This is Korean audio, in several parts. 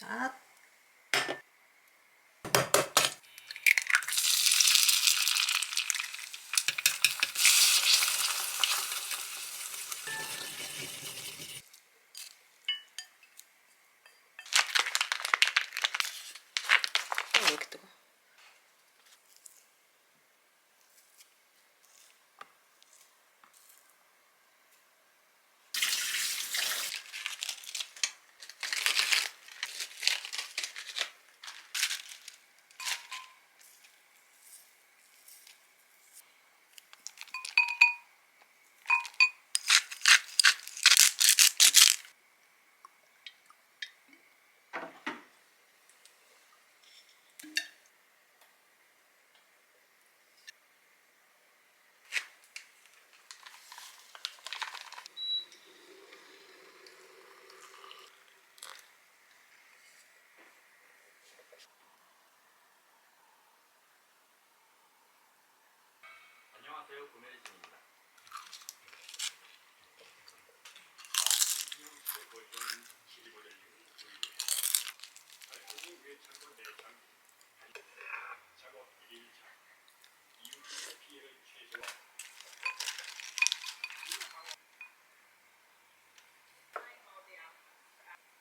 아, 왜 이렇게 뜨거? 안녕하세요, 구매리진입니다. 버전은 12모델이고 발포구 외창고 내장 작업 1차 이웃의 피해를 최소화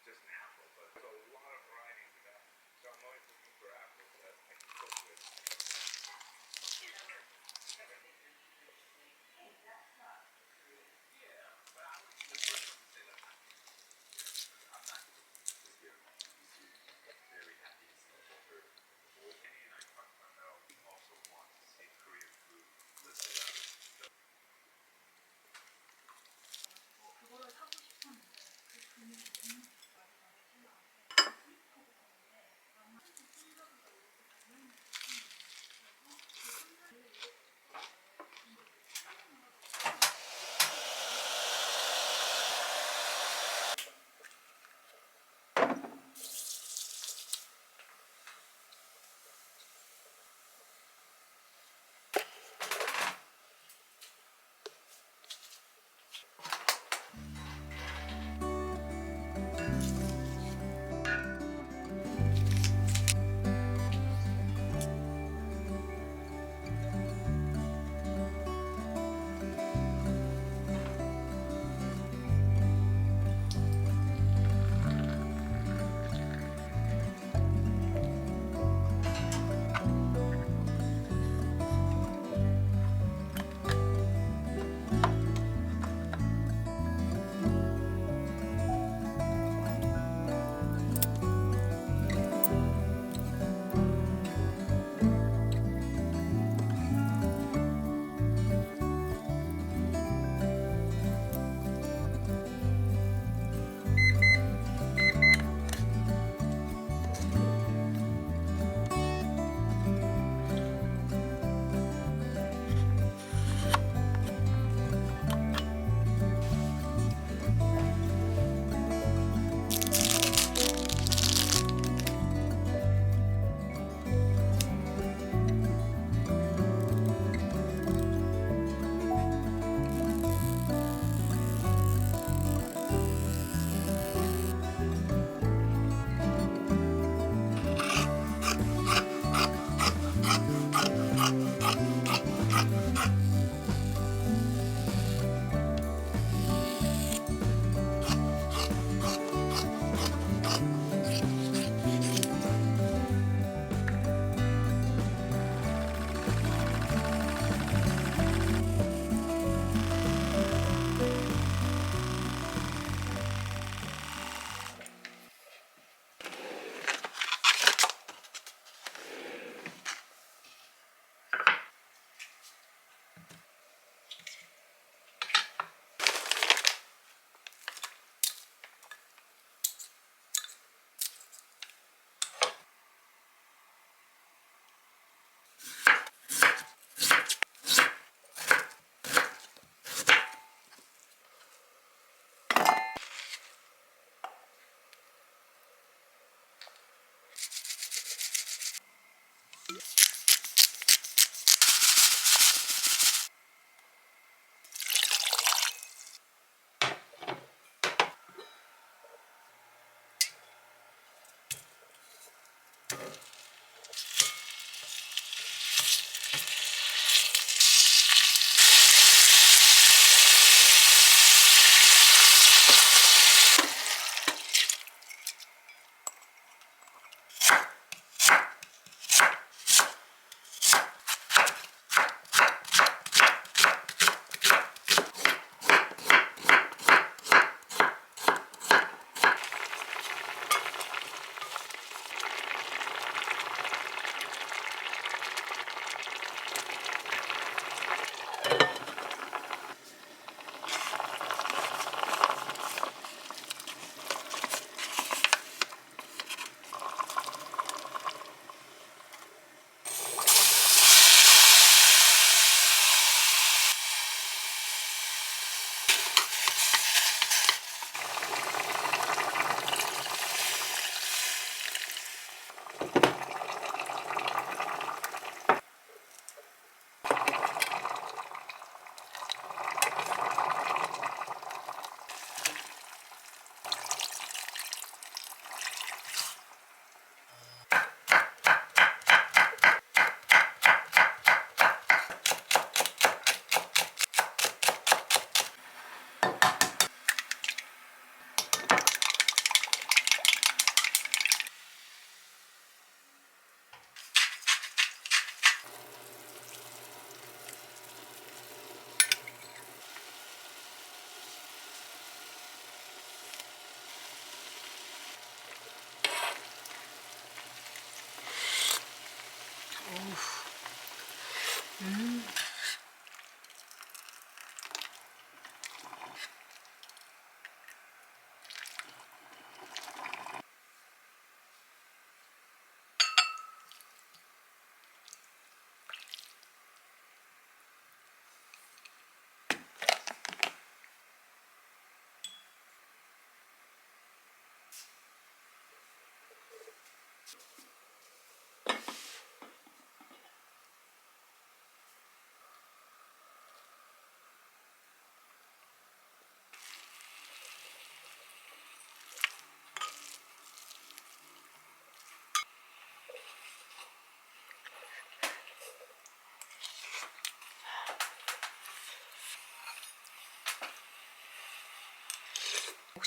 just an apple, but there's a lot of varieties of that. So I'm always looking for apples that I can cook with.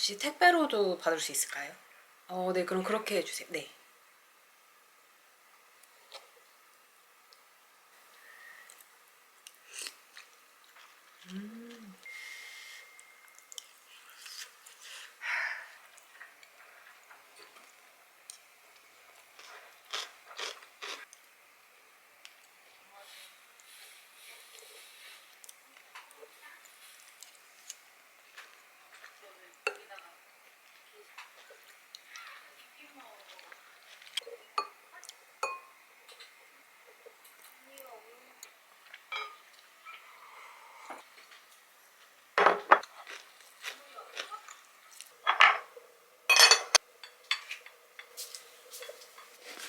혹시 택배로도 받을 수 있을까요? 네, 그럼 그렇게 해주세요. 네.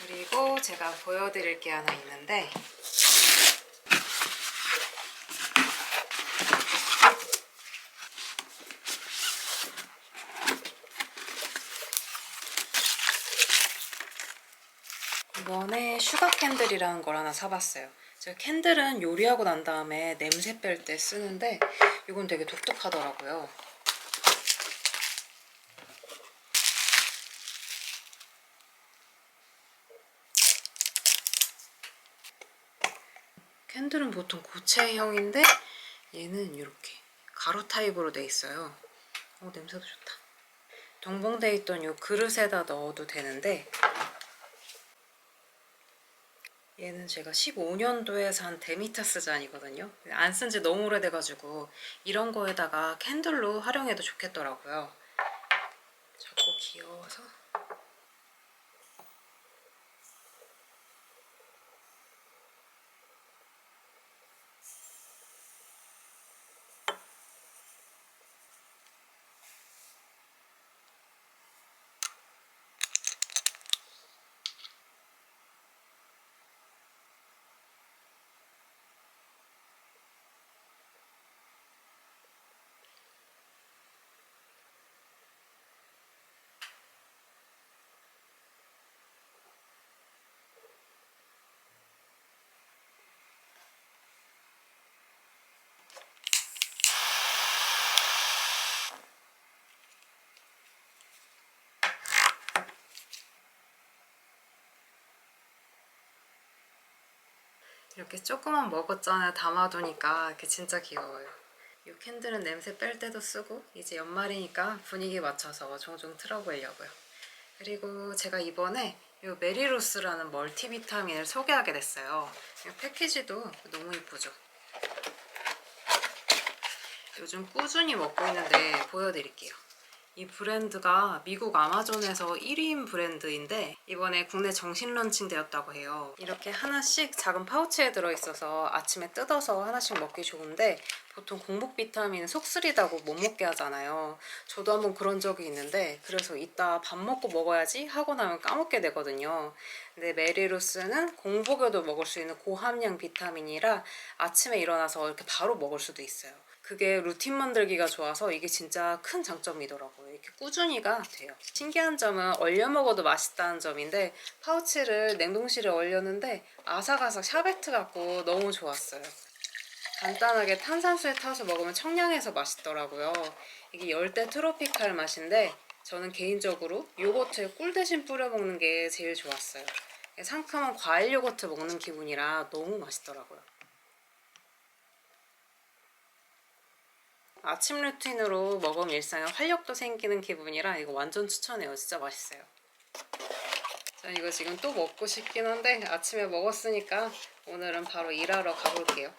그리고 제가 보여드릴 게 하나 있는데, 이번에 슈가 캔들이라는 걸 하나 사봤어요. 제가 캔들은 요리하고 난 다음에 냄새 뺄 때 쓰는데 이건 되게 독특하더라고요. 캔들은 보통 고체형인데 얘는 이렇게 가루 타입으로 돼 있어요. 냄새도 좋다. 동봉돼 있던 이 그릇에다 넣어도 되는데, 얘는 제가 15년도에 산 데미타스 잔이거든요. 안 쓴 지 너무 오래돼가지고 이런 거에다가 캔들로 활용해도 좋겠더라고요. 자꾸 귀여워서. 이렇게 조그만 머그잔에 담아두니까 이렇게 진짜 귀여워요. 이 캔들은 냄새 뺄 때도 쓰고 이제 연말이니까 분위기 맞춰서 종종 틀어보려고요. 그리고 제가 이번에 이 메리로스라는 멀티비타민을 소개하게 됐어요. 패키지도 너무 이쁘죠? 요즘 꾸준히 먹고 있는데 보여드릴게요. 이 브랜드가 미국 아마존에서 1위인 브랜드인데 이번에 국내 정식 런칭 되었다고 해요. 이렇게 하나씩 작은 파우치에 들어있어서 아침에 뜯어서 하나씩 먹기 좋은데, 보통 공복 비타민은 속 쓰리다고 못 먹게 하잖아요. 저도 한번 그런 적이 있는데 그래서 이따 밥 먹고 먹어야지 하고 나면 까먹게 되거든요. 근데 메리로스는 공복에도 먹을 수 있는 고함량 비타민이라 아침에 일어나서 이렇게 바로 먹을 수도 있어요. 그게 루틴 만들기가 좋아서 이게 진짜 큰 장점이더라고요. 이렇게 꾸준히가 돼요. 신기한 점은 얼려 먹어도 맛있다는 점인데, 파우치를 냉동실에 얼렸는데 아삭아삭 샤베트 같고 너무 좋았어요. 간단하게 탄산수에 타서 먹으면 청량해서 맛있더라고요. 이게 열대 트로피칼 맛인데 저는 개인적으로 요거트에 꿀 대신 뿌려 먹는 게 제일 좋았어요. 상큼한 과일 요거트 먹는 기분이라 너무 맛있더라고요. 아침 루틴으로 먹으면 일상에 활력도 생기는 기분이라 이거 완전 추천해요. 진짜 맛있어요. 전 이거 지금 또 먹고 싶긴 한데 아침에 먹었으니까 오늘은 바로 일하러 가볼게요.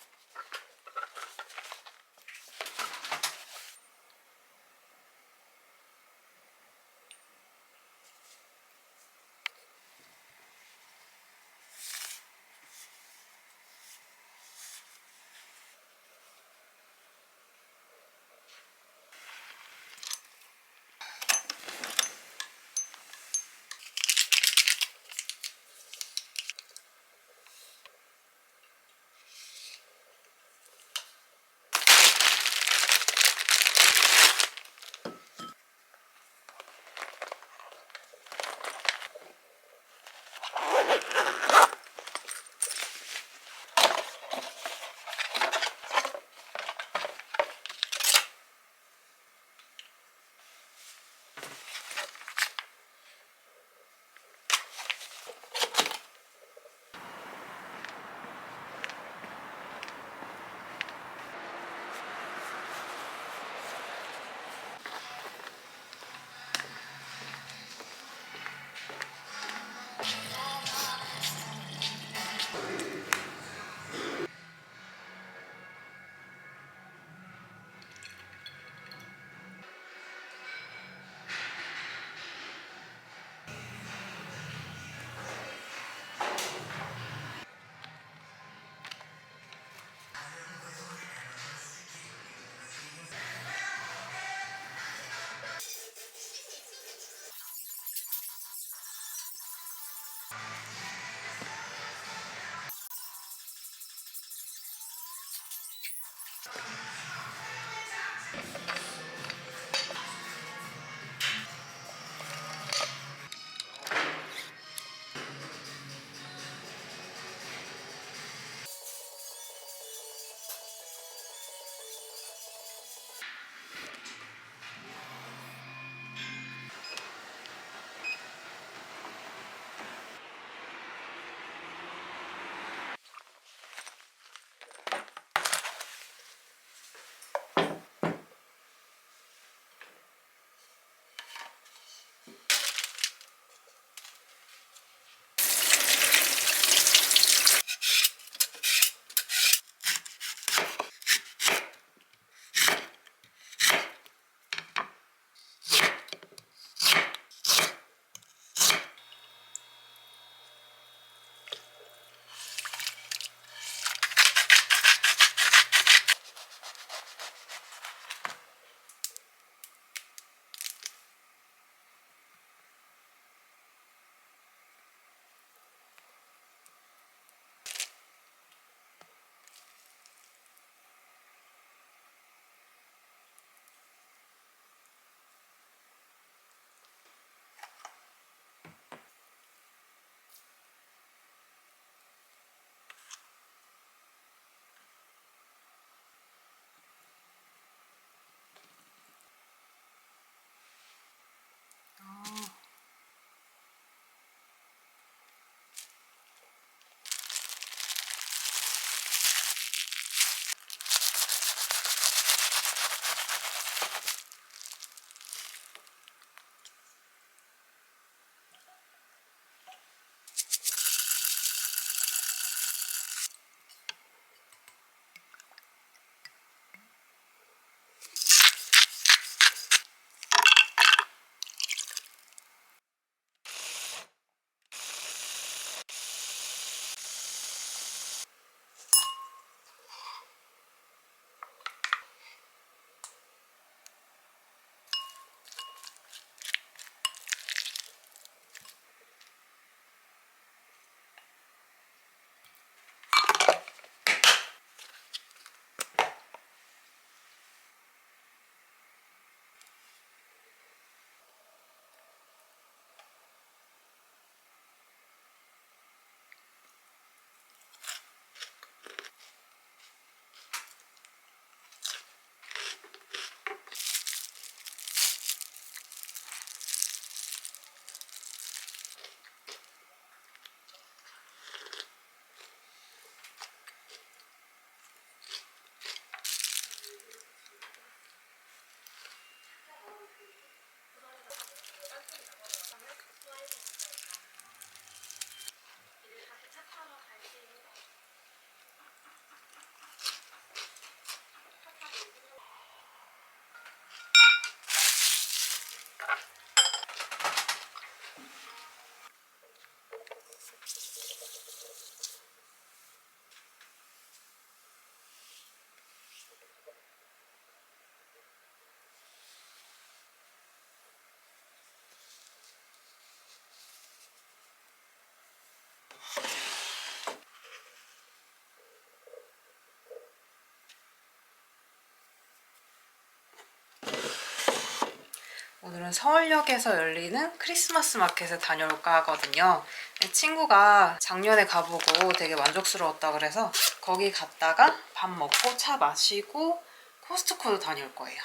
오늘은 서울역에서 열리는 크리스마스 마켓에 다녀올까 하거든요. 친구가 작년에 가보고 되게 만족스러웠다 그래서 거기 갔다가 밥 먹고 차 마시고 코스트코도 다녀올 거예요.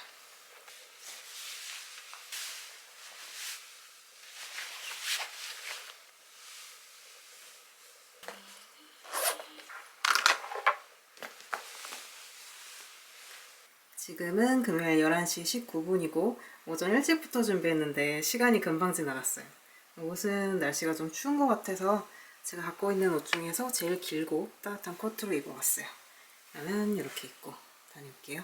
지금은 금요일 11시 19분이고 오전 일찍부터 준비했는데 시간이 금방 지나갔어요. 옷은 날씨가 좀 추운 것 같아서 제가 갖고 있는 옷 중에서 제일 길고 따뜻한 코트로 입어봤어요. 나는 이렇게 입고 다녀올게요.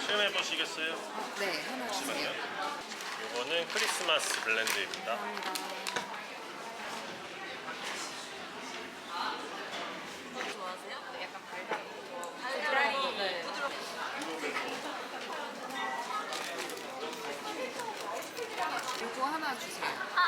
시음해 보시겠어요? 네, 하나 주세요. 이거는 크리스마스 블렌드입니다. 이거 하나 주세요.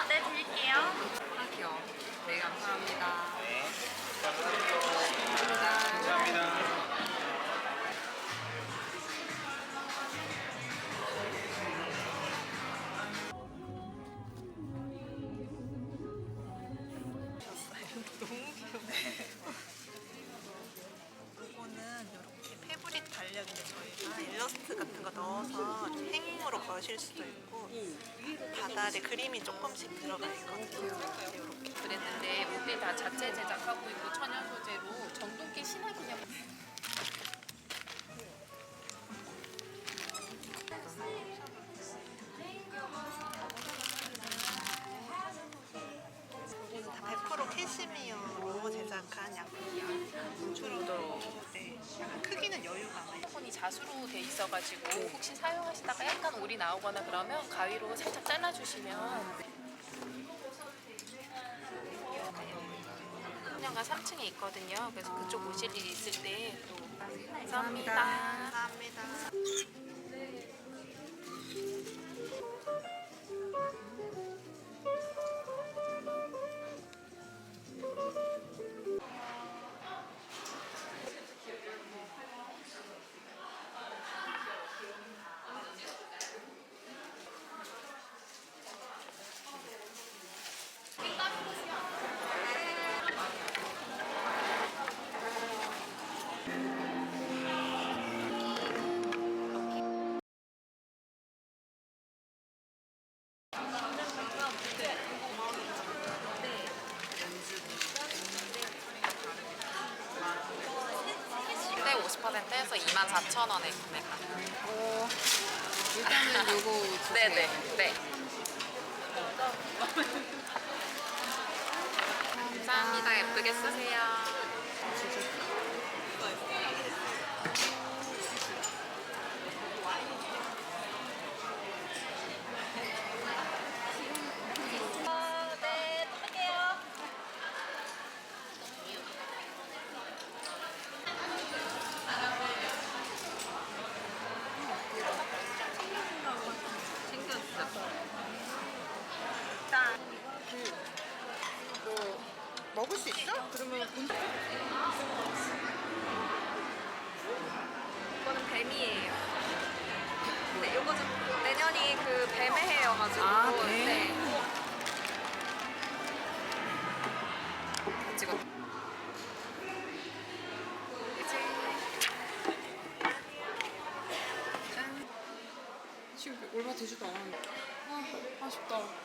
거 넣어서 행으로 거실 수도 있고 바닥에 그림이 조금씩 들어가 있거든요. 이렇게. 브랜드인데 모델 다 자체 제작하고 있고 천연 소재로 정동기 신화기념. 이거는 다 100% 캐시미어로 제작한 약간 주로 네, 약간 크기는 여유가 많아요. 폰이 자수로 돼 있어가지고 혹시 사용하시다가 약간 올이 나오거나 그러면 가위로 살짝 잘라주시면. 분양가 3층에 있거든요. 그래서 그쪽 오실 일이 있을 때 또 감사합니다. 감사합니다. 그때 50%에서 24,000원에 구매 가능. 일단은 요거 주세요. 네네. 네. 감사합니다. 예쁘게 쓰세요. 네, 또 뵐게요. 먹을 수 있어? 그러면 이거는 뱀이에요. 네, 요거 좀 내년이 그 뱀의 해여가지고. 아, 뱀? 네. 찍어. 이제 짠. 지금 얼마 되지도 않았는데. 아, 아쉽다.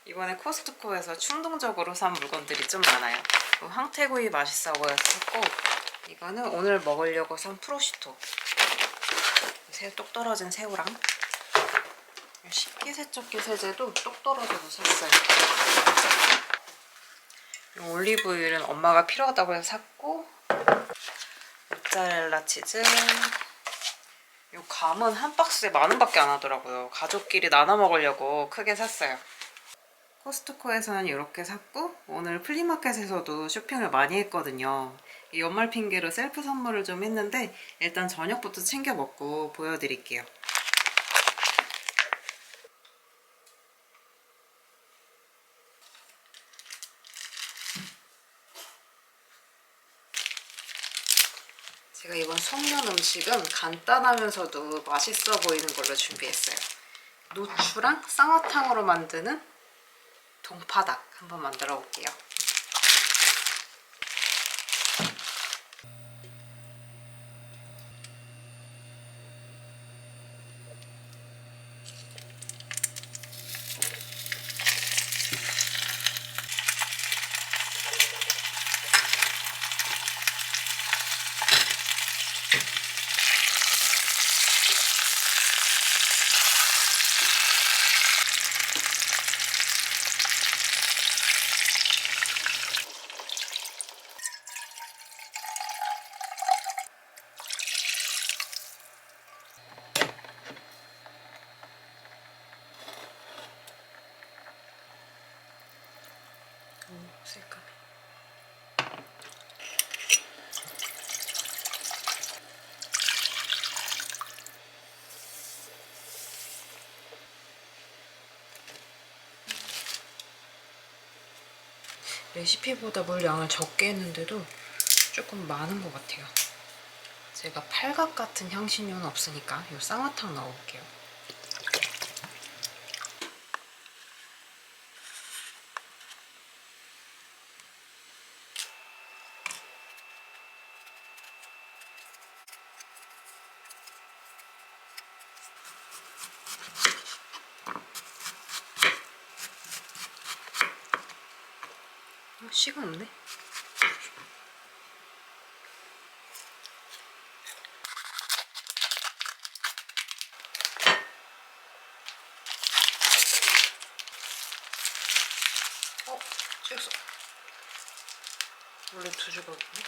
이번에 코스트코에서 충동적으로 산 물건들이 좀 많아요. 황태구이 맛있어 보여서 샀고, 이거는 오늘 먹으려고 산 프로시토. 새우 똑 떨어진 새우랑 식기세척기 세제도 똑 떨어져서 샀어요. 이 올리브유는 엄마가 필요하다고 해서 샀고, 모짜렐라 치즈. 이 감은 한 박스에 10,000원밖에 안 하더라고요. 가족끼리 나눠 먹으려고 크게 샀어요. 코스트코에서는 이렇게 샀고, 오늘 플리마켓에서도 쇼핑을 많이 했거든요. 연말 핑계로 셀프 선물을 좀 했는데 일단 저녁부터 챙겨 먹고 보여드릴게요. 제가 이번 송년 음식은 간단하면서도 맛있어 보이는 걸로 준비했어요. 노추랑 쌍화탕으로 만드는 동파닭 한번 만들어 볼게요. 색감이. 레시피보다 물량을 적게 했는데도 조금 많은 것 같아요. 제가 팔각 같은 향신료는 없으니까 이 쌍화탕 넣어볼게요. 식은 없네. 찍었어. 원래 2조각이네.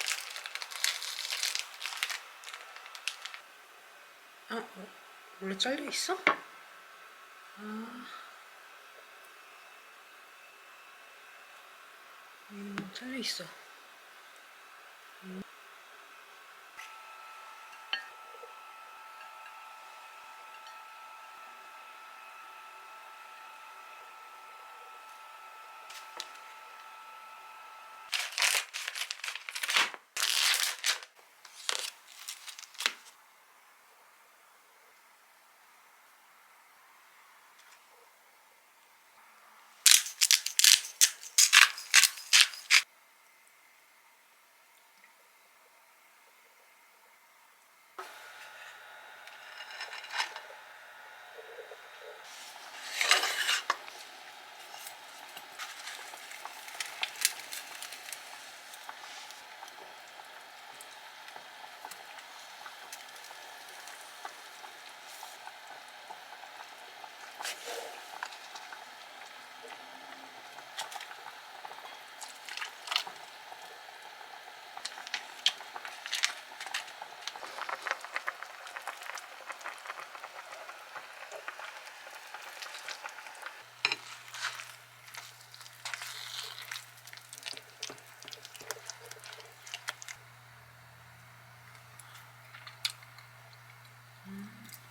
원래 잘려 있어? 잘려 있어.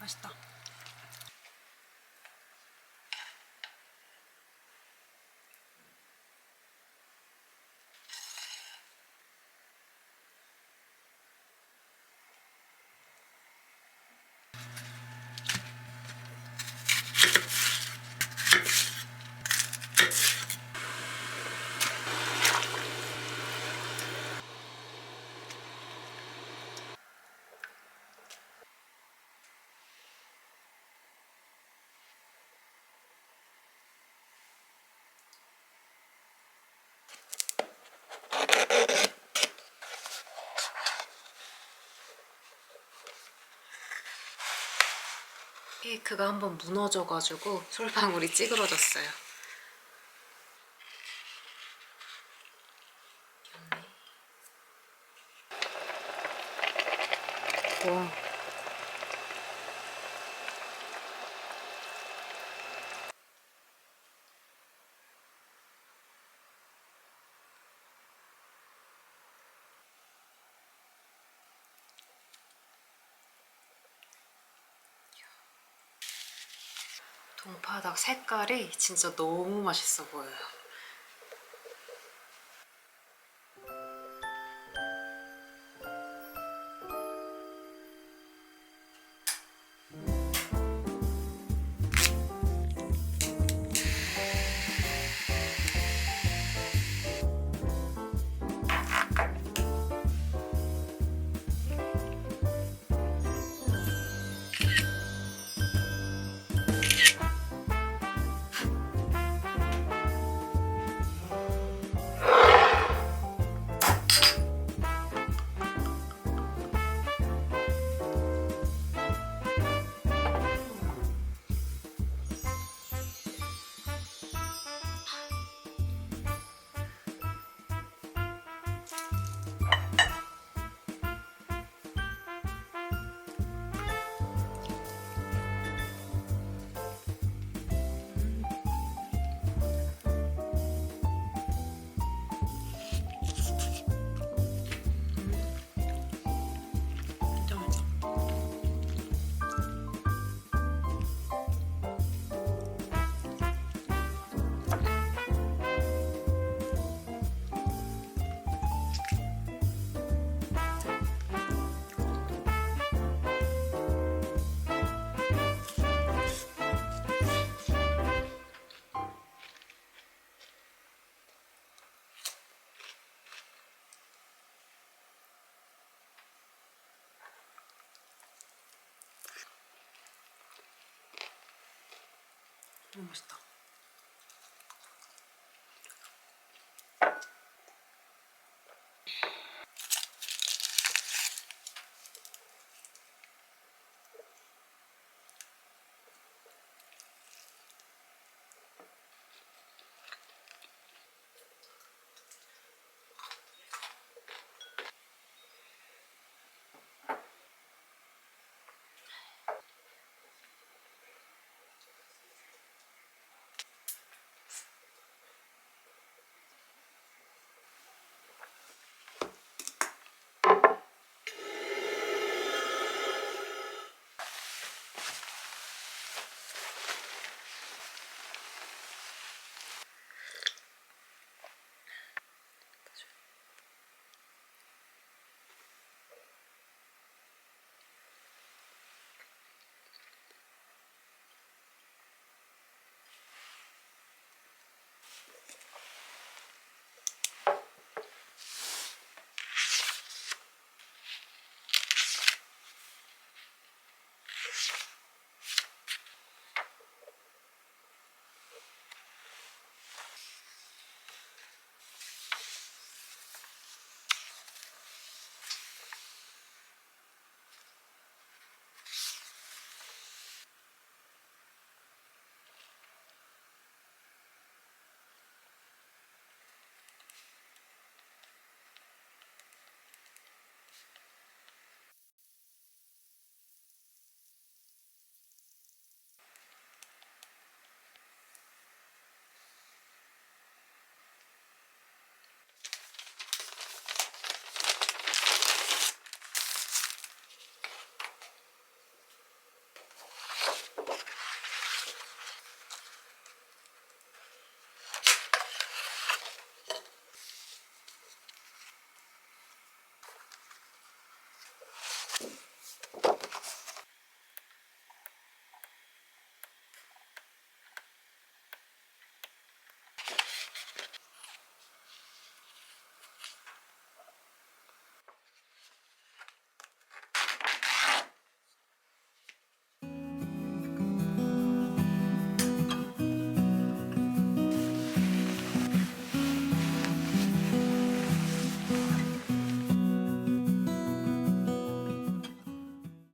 맛있다. 케이크가 한번 무너져가지고 솔방울이 찌그러졌어요. 와. 동파닭 색깔이 진짜 너무 맛있어 보여요. 너무 맛있다.